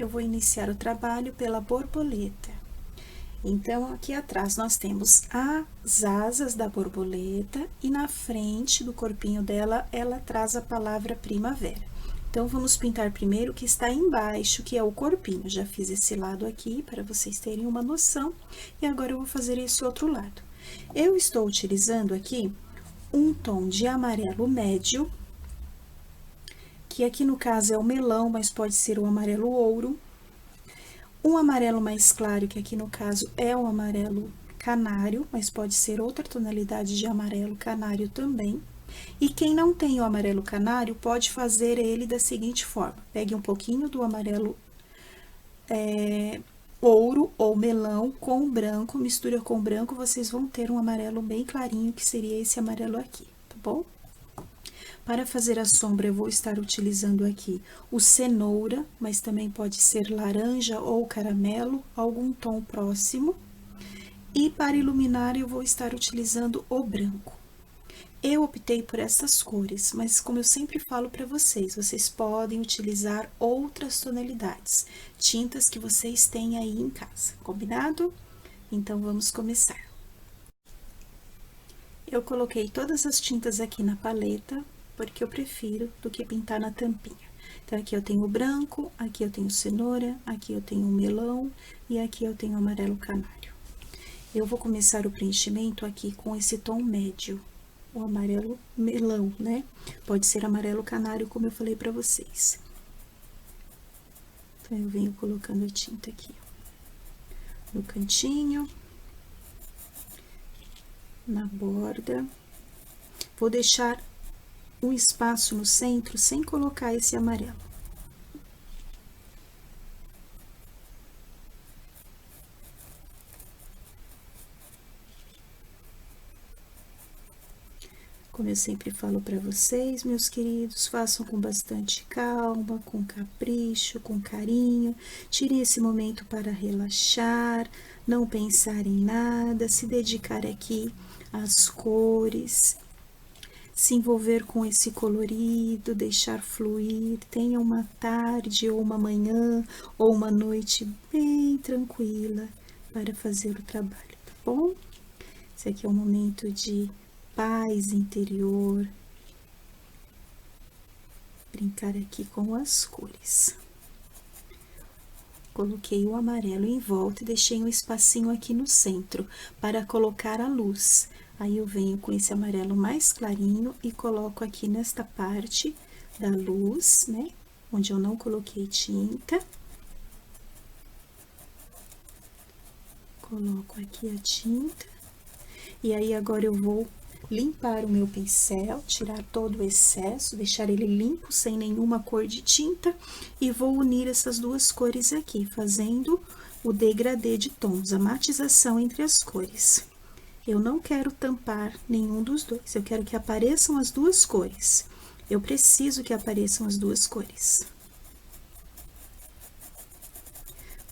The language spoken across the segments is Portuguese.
eu vou iniciar o trabalho pela borboleta. Então, aqui atrás nós temos as asas da borboleta e na frente do corpinho dela, ela traz a palavra primavera. Então, vamos pintar primeiro o que está embaixo, que é o corpinho. Já fiz esse lado aqui para vocês terem uma noção, e agora eu vou fazer esse outro lado. Eu estou utilizando aqui um tom de amarelo médio, que aqui no caso é o melão, mas pode ser o amarelo ouro. Um amarelo mais claro, que aqui no caso é o amarelo canário, mas pode ser outra tonalidade de amarelo canário também. E quem não tem o amarelo canário, pode fazer ele da seguinte forma: pegue um pouquinho do amarelo ouro ou melão com branco, mistura com branco, vocês vão ter um amarelo bem clarinho, que seria esse amarelo aqui, tá bom? Para fazer a sombra, eu vou estar utilizando aqui o cenoura, mas também pode ser laranja ou caramelo, algum tom próximo. E para iluminar, eu vou estar utilizando o branco. Eu optei por essas cores, mas como eu sempre falo para vocês, vocês podem utilizar outras tonalidades, tintas que vocês têm aí em casa, combinado? Então, vamos começar. Eu coloquei todas as tintas aqui na paleta, porque eu prefiro do que pintar na tampinha. Então, aqui eu tenho o branco, aqui eu tenho cenoura, aqui eu tenho o melão e aqui eu tenho o amarelo canário. Eu vou começar o preenchimento aqui com esse tom médio, o amarelo melão, né? Pode ser amarelo canário, como eu falei pra vocês. Então, eu venho colocando a tinta aqui, ó, no cantinho, na borda. Vou deixar um espaço no centro sem colocar esse amarelo. Como eu sempre falo para vocês, meus queridos, façam com bastante calma, com capricho, com carinho. Tirem esse momento para relaxar, não pensar em nada, se dedicar aqui às cores, se envolver com esse colorido, deixar fluir. Tenha uma tarde ou uma manhã ou uma noite bem tranquila para fazer o trabalho, tá bom? Esse aqui é um momento de paz interior. Brincar aqui com as cores. Coloquei o amarelo em volta e deixei um espacinho aqui no centro para colocar a luz. Aí, eu venho com esse amarelo mais clarinho e coloco aqui nesta parte da luz, né? Onde eu não coloquei tinta. Coloco aqui a tinta. E aí, agora eu vou limpar o meu pincel, tirar todo o excesso, deixar ele limpo, sem nenhuma cor de tinta, e vou unir essas duas cores aqui, fazendo o degradê de tons, a matização entre as cores. Eu não quero tampar nenhum dos dois, eu quero que apareçam as duas cores. Eu preciso que apareçam as duas cores.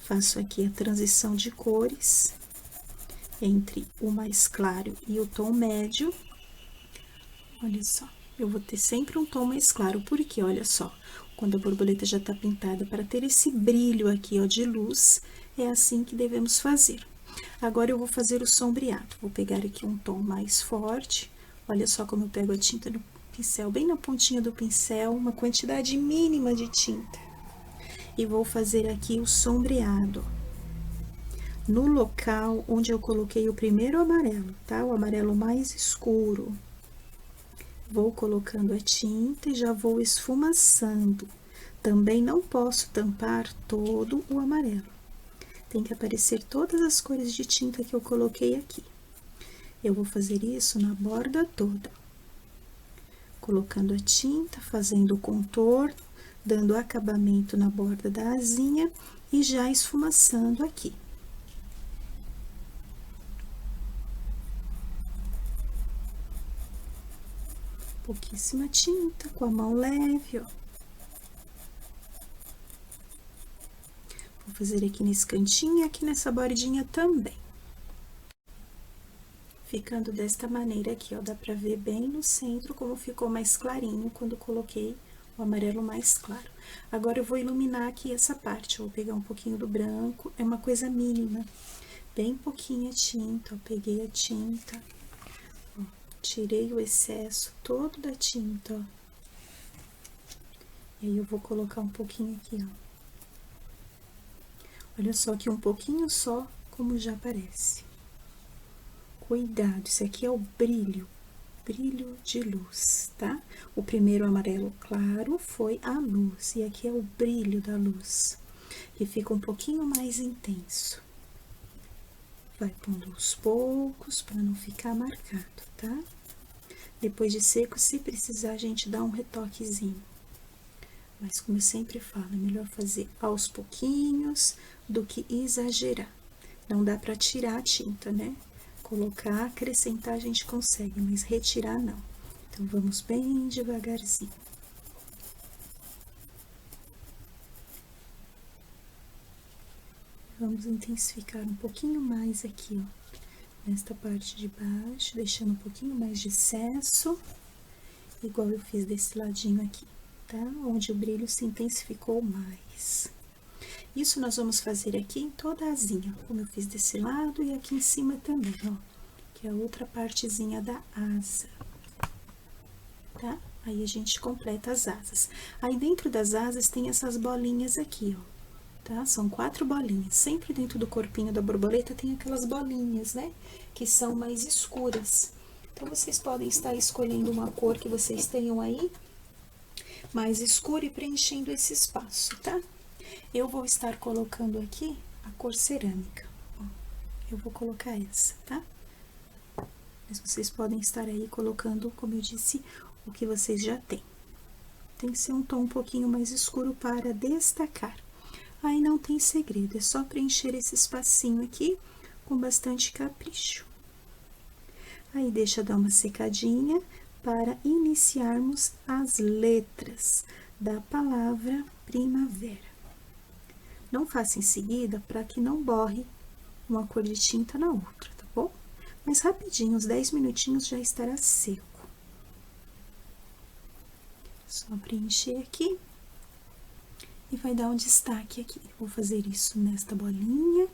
Faço aqui a transição de cores entre o mais claro e o tom médio. Olha só, eu vou ter sempre um tom mais claro, porque, olha só, quando a borboleta já tá pintada, para ter esse brilho aqui, ó, de luz, é assim que devemos fazer. Agora, eu vou fazer o sombreado. Vou pegar aqui um tom mais forte. Olha só como eu pego a tinta no pincel, bem na pontinha do pincel, uma quantidade mínima de tinta. E vou fazer aqui o sombreado no local onde eu coloquei o primeiro amarelo, tá? O amarelo mais escuro. Vou colocando a tinta e já vou esfumaçando. Também não posso tampar todo o amarelo. Tem que aparecer todas as cores de tinta que eu coloquei aqui. Eu vou fazer isso na borda toda. Colocando a tinta, fazendo o contorno, dando acabamento na borda da asinha e já esfumaçando aqui. Pouquíssima tinta, com a mão leve, ó. Vou fazer aqui nesse cantinho e aqui nessa bordinha também. Ficando desta maneira aqui, ó, dá pra ver bem no centro como ficou mais clarinho quando coloquei o amarelo mais claro. Agora, eu vou iluminar aqui essa parte, eu vou pegar um pouquinho do branco, é uma coisa mínima, bem pouquinha tinta, ó, peguei a tinta, ó, tirei o excesso todo da tinta, ó. E aí, eu vou colocar um pouquinho aqui, ó. Olha só que um pouquinho só, como já aparece. Cuidado, isso aqui é o brilho de luz, tá? O primeiro amarelo claro foi a luz, e aqui é o brilho da luz, que fica um pouquinho mais intenso. Vai pondo aos poucos, para não ficar marcado, tá? Depois de seco, se precisar, a gente dá um retoquezinho. Mas, como eu sempre falo, é melhor fazer aos pouquinhos do que exagerar. Não dá pra tirar a tinta, né? Colocar, acrescentar a gente consegue, mas retirar não. Então, vamos bem devagarzinho. Vamos intensificar um pouquinho mais aqui, ó, nesta parte de baixo, deixando um pouquinho mais de excesso, igual eu fiz desse ladinho aqui, tá? Onde o brilho se intensificou mais. Isso nós vamos fazer aqui em toda a asinha, como eu fiz desse lado e aqui em cima também, ó, que é a outra partezinha da asa, tá? Aí, a gente completa as asas. Aí, dentro das asas, tem essas bolinhas aqui, ó, tá? São 4 bolinhas. Sempre dentro do corpinho da borboleta tem aquelas bolinhas, né? Que são mais escuras. Então, vocês podem estar escolhendo uma cor que vocês tenham aí, mais escura, e preenchendo esse espaço, tá? Eu vou estar colocando aqui a cor cerâmica, ó. Eu vou colocar essa, tá? Mas vocês podem estar aí colocando, como eu disse, o que vocês já têm. Tem que ser um tom um pouquinho mais escuro para destacar. Aí, não tem segredo, é só preencher esse espacinho aqui com bastante capricho. Aí, deixa dar uma secadinha para iniciarmos as letras da palavra primavera. Não faça em seguida, para que não borre uma cor de tinta na outra, tá bom? Mas rapidinho, uns 10 minutinhos já estará seco. Só preencher aqui e vai dar um destaque aqui. Vou fazer isso nesta bolinha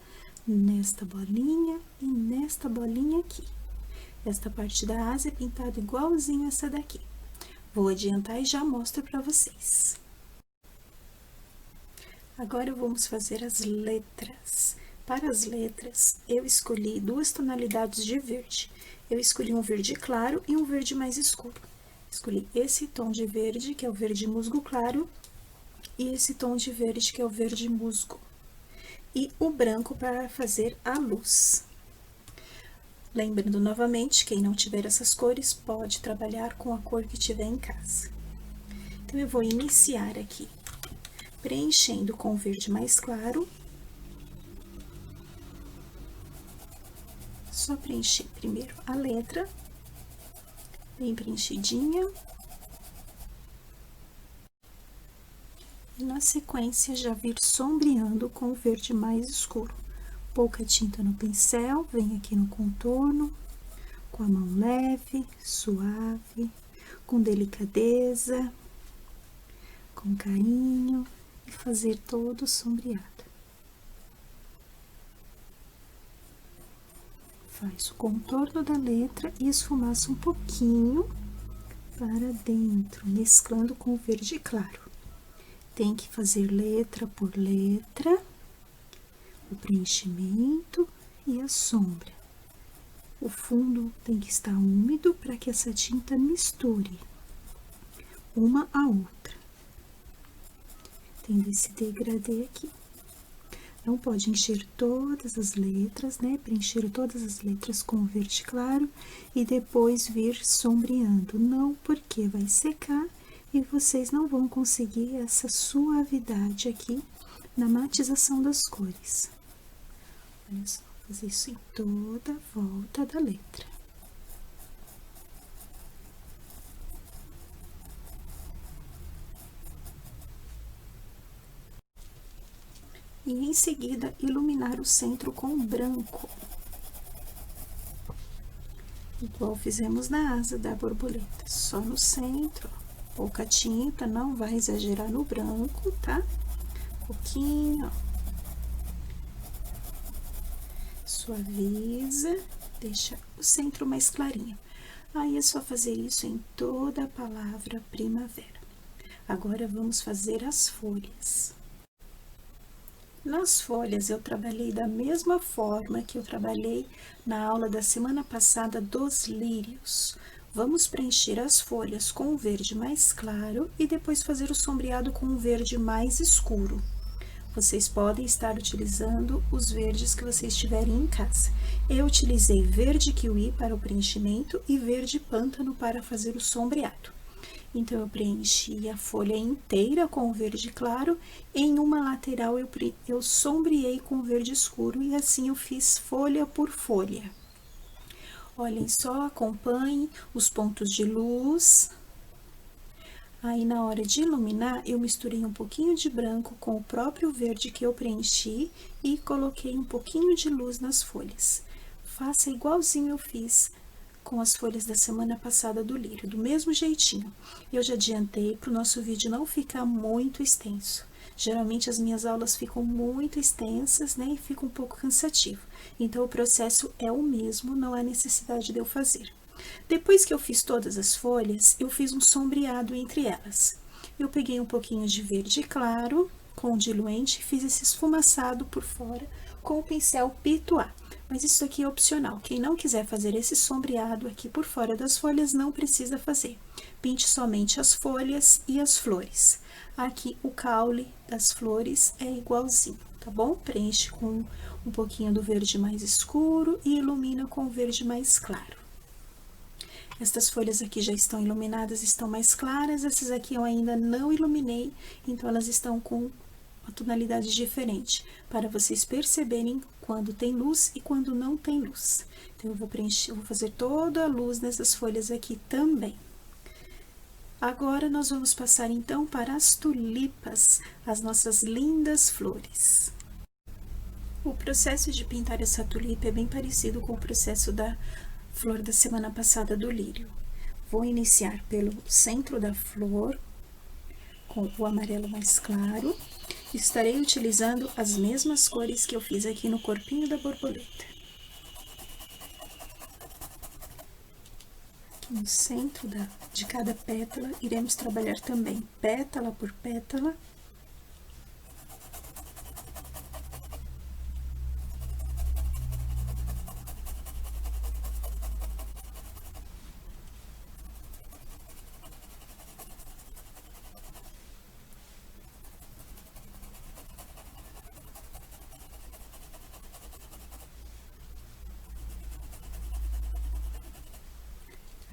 e nesta bolinha aqui. Esta parte da asa é pintada igualzinho essa daqui. Vou adiantar e já mostro para vocês. Agora, vamos fazer as letras. Para as letras, eu escolhi 2 tonalidades de verde. Eu escolhi um verde claro e um verde mais escuro. Escolhi esse tom de verde, que é o verde musgo claro, e esse tom de verde, que é o verde musgo. E o branco para fazer a luz. Lembrando novamente, quem não tiver essas cores, pode trabalhar com a cor que tiver em casa. Então, eu vou iniciar aqui preenchendo com o verde mais claro. Só preencher primeiro a letra, bem preenchidinha. E, na sequência, já vir sombreando com o verde mais escuro. Pouca tinta no pincel, vem aqui no contorno, com a mão leve, suave, com delicadeza, com carinho, e fazer todo sombreado. Faz o contorno da letra e esfumaça um pouquinho para dentro, mesclando com o verde claro. Tem que fazer letra por letra, o preenchimento e a sombra. O fundo tem que estar úmido para que essa tinta misture uma a outra. Tendo esse degradê aqui. Não pode encher todas as letras, né? Preencher todas as letras com o verde claro e depois vir sombreando. Não, porque vai secar e vocês não vão conseguir essa suavidade aqui na matização das cores. Olha só, fazer isso em toda a volta da letra. E, em seguida, iluminar o centro com branco. Igual fizemos na asa da borboleta. Só no centro, ó, pouca tinta, não vai exagerar no branco, tá? Pouquinho, ó. Suaviza, deixa o centro mais clarinho. Aí é só fazer isso em toda a palavra primavera. Agora, vamos fazer as folhas. Nas folhas, eu trabalhei da mesma forma que eu trabalhei na aula da semana passada dos lírios. Vamos preencher as folhas com o verde mais claro e depois fazer o sombreado com o verde mais escuro. Vocês podem estar utilizando os verdes que vocês tiverem em casa. Eu utilizei verde kiwi para o preenchimento e verde pântano para fazer o sombreado. Então, eu preenchi a folha inteira com o verde claro, em uma lateral eu sombreei com verde escuro e assim eu fiz folha por folha. Olhem só, acompanhem os pontos de luz. Aí, na hora de iluminar, eu misturei um pouquinho de branco com o próprio verde que eu preenchi e coloquei um pouquinho de luz nas folhas. Faça igualzinho eu fiz com as folhas da semana passada do lírio, do mesmo jeitinho. Eu já adiantei para o nosso vídeo não ficar muito extenso. Geralmente as minhas aulas ficam muito extensas, né, e fica um pouco cansativo. Então, o processo é o mesmo, não há necessidade de eu fazer. Depois que eu fiz todas as folhas, eu fiz um sombreado entre elas. Eu peguei um pouquinho de verde claro com diluente e fiz esse esfumaçado por fora com o pincel Pituá. Mas isso aqui é opcional. Quem não quiser fazer esse sombreado aqui por fora das folhas, não precisa fazer. Pinte somente as folhas e as flores. Aqui o caule das flores é igualzinho, tá bom? Preenche com um pouquinho do verde mais escuro e ilumina com o verde mais claro. Estas folhas aqui já estão iluminadas, estão mais claras. Essas aqui eu ainda não iluminei, então elas estão com uma tonalidade diferente, para vocês perceberem quando tem luz e quando não tem luz. Então, eu vou preencher, vou fazer toda a luz nessas folhas aqui também. Agora, nós vamos passar, então, para as tulipas, as nossas lindas flores. O processo de pintar essa tulipa é bem parecido com o processo da flor da semana passada do lírio. Vou iniciar pelo centro da flor, com o amarelo mais claro. Estarei utilizando as mesmas cores que eu fiz aqui no corpinho da borboleta. Aqui no centro de cada pétala, iremos trabalhar também pétala por pétala.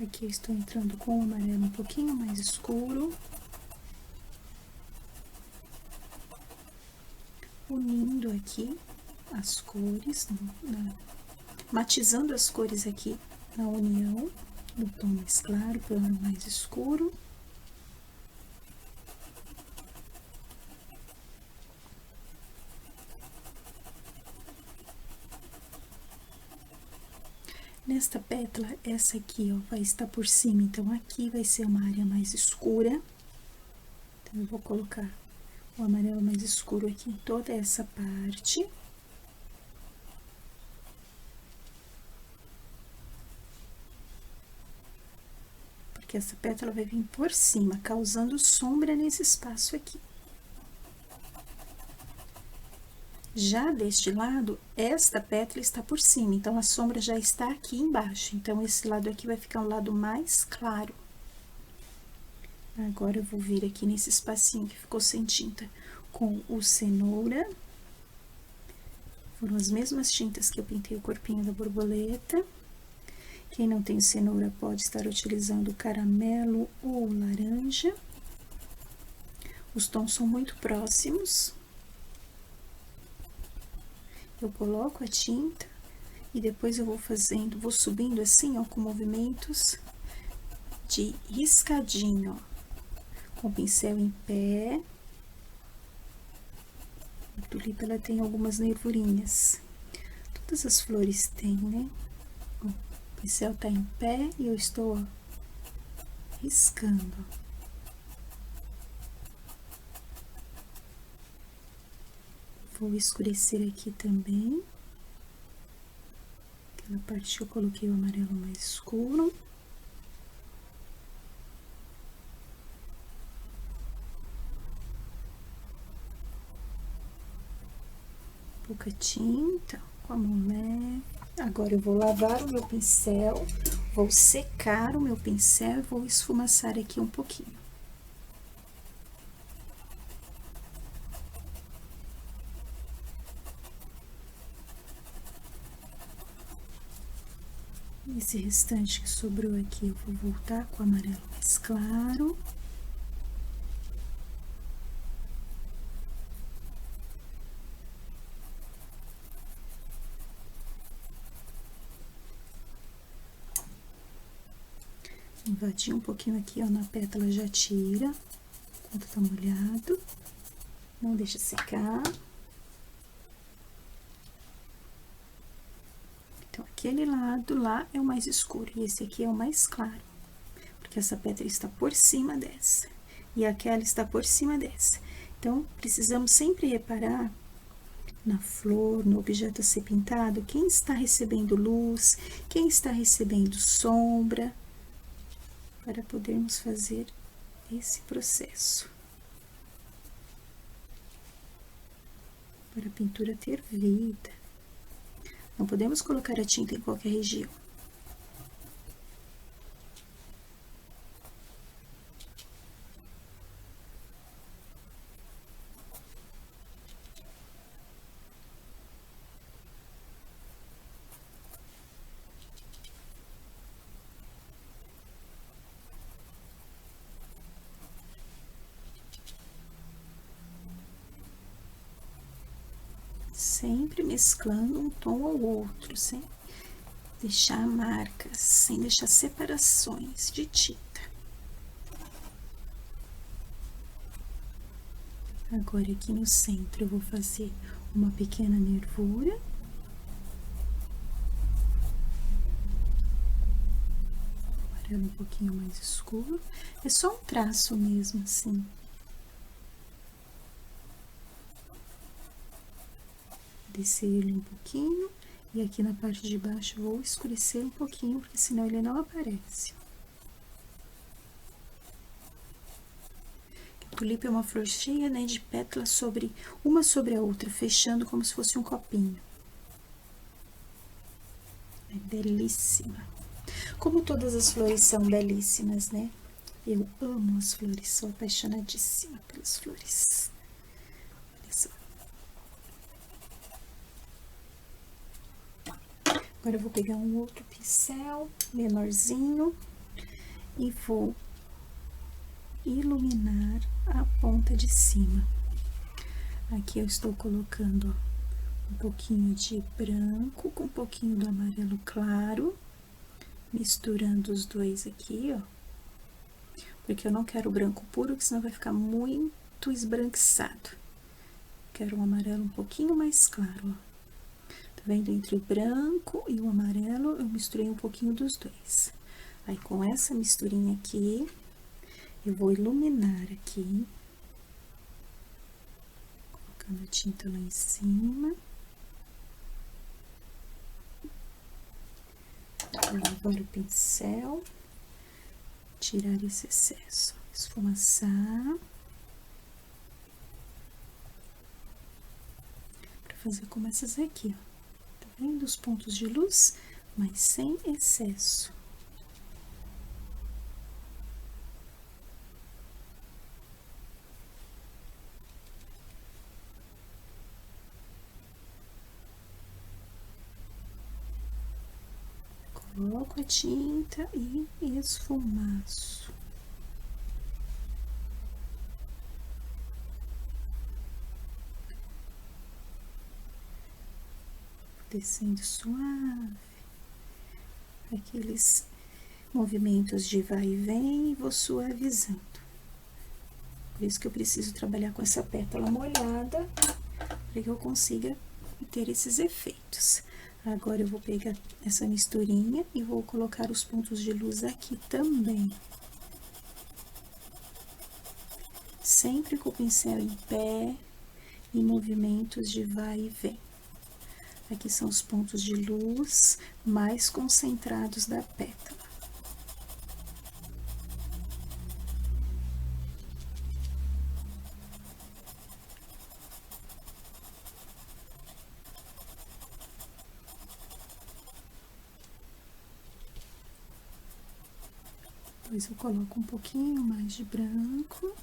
Aqui eu estou entrando com o amarelo um pouquinho mais escuro, unindo aqui as cores, matizando as cores aqui na união do tom mais claro pelo mais escuro. Nesta pétala, essa aqui, ó, vai estar por cima, então aqui vai ser uma área mais escura. Então, eu vou colocar o amarelo mais escuro aqui em toda essa parte. Porque essa pétala vai vir por cima, causando sombra nesse espaço aqui. Já deste lado, esta pétala está por cima, então a sombra já está aqui embaixo. Então, esse lado aqui vai ficar um lado mais claro. Agora, eu vou vir aqui nesse espacinho que ficou sem tinta com o cenoura. Foram as mesmas tintas que eu pintei o corpinho da borboleta. Quem não tem cenoura pode estar utilizando caramelo ou laranja. Os tons são muito próximos. Eu coloco a tinta e depois eu vou subindo assim, ó, com movimentos de riscadinho, ó, com o pincel em pé. A tulipa, ela tem algumas nervurinhas. Todas as flores têm, né? Ó, o pincel tá em pé e eu estou, ó, riscando, ó. Vou escurecer aqui também. Aquela parte que eu coloquei o amarelo mais escuro. Pouca tinta, com a mão leve. Agora eu vou lavar o meu pincel, vou secar o meu pincel e vou esfumaçar aqui um pouquinho. Esse restante que sobrou aqui, eu vou voltar com o amarelo mais claro. Invadir um pouquinho aqui, ó, na pétala, já tira, enquanto tá molhado. Não deixa secar. Então, aquele lado lá é o mais escuro e esse aqui é o mais claro, porque essa pétala está por cima dessa e aquela está por cima dessa. Então, precisamos sempre reparar na flor, no objeto a ser pintado, quem está recebendo luz, quem está recebendo sombra, para podermos fazer esse processo. Para a pintura ter vida. Não podemos colocar a tinta em qualquer região. Sempre mesclando um tom ao outro, sem deixar marcas, sem deixar separações de tinta. Agora, aqui no centro, eu vou fazer uma pequena nervura. Amarelo um pouquinho mais escuro. É só um traço mesmo, assim. Descer ele um pouquinho, e aqui na parte de baixo vou escurecer um pouquinho, porque senão ele não aparece. A tulipa é uma flor cheia, né, de pétalas uma sobre a outra, fechando como se fosse um copinho. É belíssima. Como todas as flores são belíssimas, né? Eu amo as flores, sou apaixonadíssima pelas flores. Olha só. Agora, eu vou pegar um outro pincel menorzinho e vou iluminar a ponta de cima. Aqui eu estou colocando, ó, um pouquinho de branco com um pouquinho do amarelo claro, misturando os dois aqui, ó, porque eu não quero o branco puro, que senão vai ficar muito esbranquiçado. Quero um amarelo um pouquinho mais claro, ó. Tá vendo? Entre o branco e o amarelo, eu misturei um pouquinho dos dois. Aí, com essa misturinha aqui, eu vou iluminar aqui, colocando a tinta lá em cima. Vou lavar o pincel, tirar esse excesso, esfumaçar. Pra fazer como essas aqui, ó. Tá vendo os pontos de luz? Mas sem excesso. Coloco a tinta e esfumaço. Descendo suave. Aqueles movimentos de vai e vem, e vou suavizando. Por isso que eu preciso trabalhar com essa pétala molhada, para que eu consiga ter esses efeitos. Agora, eu vou pegar essa misturinha e vou colocar os pontos de luz aqui também. Sempre com o pincel em pé, em movimentos de vai e vem. Aqui são os pontos de luz mais concentrados da pétala. Depois eu coloco um pouquinho mais de branco.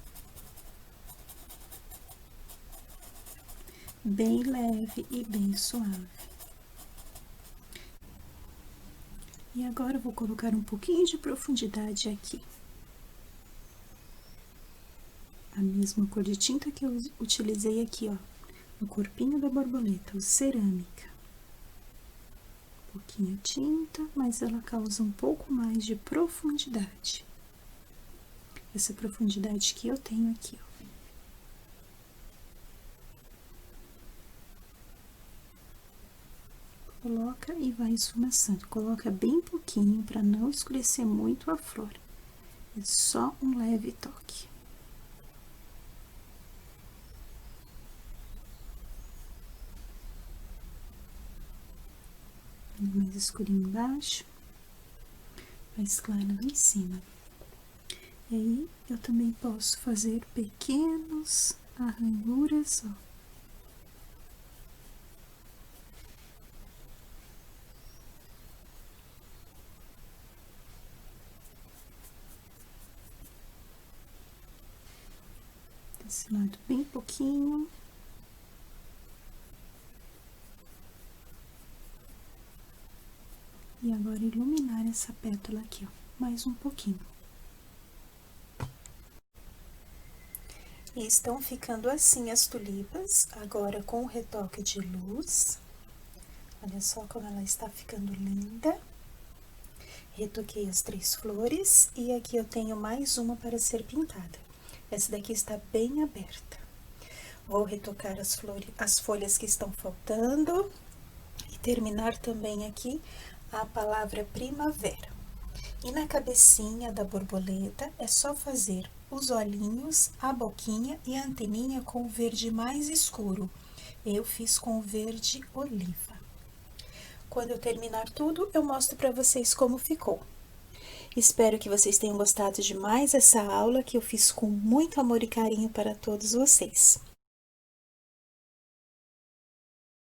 Bem leve e bem suave. E agora eu vou colocar um pouquinho de profundidade aqui. A mesma cor de tinta que eu utilizei aqui, ó, no corpinho da borboleta, o cerâmica. Pouquinha tinta, mas ela causa um pouco mais de profundidade. Essa profundidade que eu tenho aqui, ó. Coloca e vai esfumaçando. Coloca bem pouquinho para não escurecer muito a flor. É só um leve toque. Mais escurinho embaixo, mais clara lá em cima. E aí, eu também posso fazer pequenos arranhuras, ó. Desse lado bem pouquinho. E agora iluminar essa pétala aqui, ó, mais um pouquinho. E estão ficando assim as tulipas, agora com o retoque de luz. Olha só como ela está ficando linda. Retoquei as 3 flores e aqui eu tenho mais uma para ser pintada. Essa daqui está bem aberta. Vou retocar as folhas que estão faltando e terminar também aqui a palavra primavera. E na cabecinha da borboleta é só fazer os olhinhos, a boquinha e a anteninha com o verde mais escuro. Eu fiz com o verde oliva. Quando eu terminar tudo, eu mostro para vocês como ficou. Espero que vocês tenham gostado demais dessa aula que eu fiz com muito amor e carinho para todos vocês.